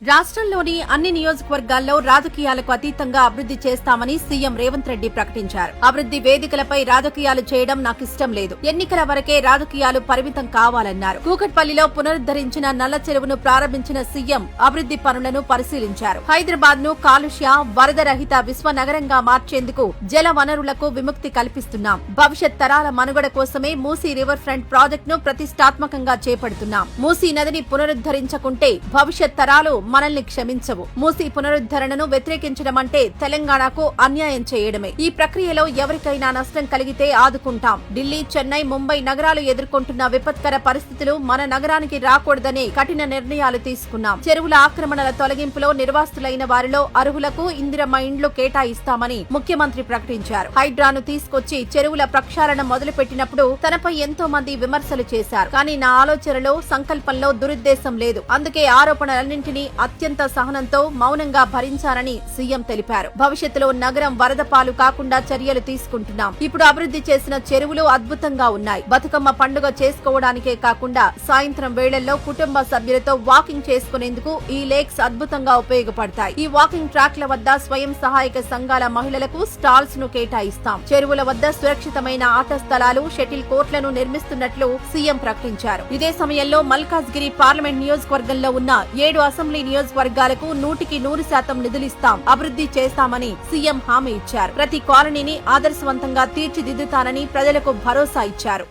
రాష్ట్రంలోని అన్ని నియోజకవర్గాల్లో రాజకీయాలకు అతీతంగా అభివృద్ధి చేస్తామని సీఎం రేవంత్ రెడ్డి ప్రకటించారు. అభివృద్ధి వేదికలపై రాజకీయాలు చేయడం నాకిష్టం లేదు, ఎన్నికల వరకే రాజకీయాలు పరిమితం కావాలన్నారు. కూకట్పల్లిలో పునరుద్ధరించిన నల్ల చెరువును ప్రారంభించిన సీఎం అభివృద్ధి పనులను పరిశీలించారు. హైదరాబాద్ ను కాలుష్య వరద రహిత విశ్వ నగరంగా మార్చేందుకు జల వనరులకు విముక్తి కల్పిస్తున్నాం. భవిష్యత్ తరాల మనుగడ కోసమే మూసీ రివర్ ఫ్రంట్ ప్రాజెక్టును ప్రతిష్టాత్మకంగా చేపడుతున్నాం. మూసీ నదిని పునరుద్ధరించకుంటే భవిష్యత్ తరాలు మనల్ని క్షమించవు. మూసీ పునరుద్ధరణను వ్యతిరేకించడం అంటే తెలంగాణకు అన్యాయం చేయడమే. ఈ ప్రక్రియలో ఎవరికైనా నష్టం కలిగితే ఆదుకుంటాం. ఢిల్లీ, చెన్నై, ముంబై నగరాలు ఎదుర్కొంటున్న విపత్కర పరిస్థితులు మన నగరానికి రాకూడదనే కఠిన నిర్ణయాలు తీసుకున్నాం. చెరువుల ఆక్రమణల తొలగింపులో నిర్వాసితులైన వారిలో అర్హులకు ఇందిరమ్మ ఇండ్లు కేటాయిస్తామని ముఖ్యమంత్రి ప్రకటించారు. హైడ్రాను తీసుకొచ్చి చెరువుల ప్రక్షాళన మొదలుపెట్టినప్పుడు తనపై ఎంతో మంది విమర్శలు చేశారు. కానీ నా ఆలోచనలో, సంకల్పంలో దురుద్దేశం లేదు. అందుకే ఆరోపణలన్నింటినీ అత్యంత సహనంతో మౌనంగా భరించారని సీఎం తెలిపారు. భవిష్యత్తులో నగరం వరద పాలు కాకుండా చర్యలు తీసుకుంటున్నాం. ఇప్పుడు అభివృద్ధి చేసిన చెరువులు అద్భుతంగా ఉన్నాయి. బతుకమ్మ పండుగ చేసుకోవడానికే కాకుండా సాయంత్రం వేళల్లో కుటుంబ సభ్యులతో వాకింగ్ చేసుకునేందుకు ఈ లేక్స్ అద్భుతంగా ఉపయోగపడతాయి. ఈ వాకింగ్ ట్రాక్ల వద్ద స్వయం సహాయక సంఘాల మహిళలకు స్టాల్స్ ను కేటాయిస్తాం. చెరువుల వద్ద సురక్షితమైన ఆట స్థలాలు, షటిల్ కోర్టులను నిర్మిస్తున్నట్లు సీఎం ప్రకటించారు. ఇదే సమయంలో మల్కాజ్గిరి పార్లమెంట్ నియోజకవర్గంలో ఉన్న 7 అసెంబ్లీ నియోజకవర్గాలకు 100% నిధులిస్తాం, అభివృద్ధి చేస్తామని సీఎం హామీ ఇచ్చారు. ప్రతి కాలనీని ఆదర్శవంతంగా తీర్చిదిద్దుతానని ప్రజలకు భరోసా ఇచ్చారు.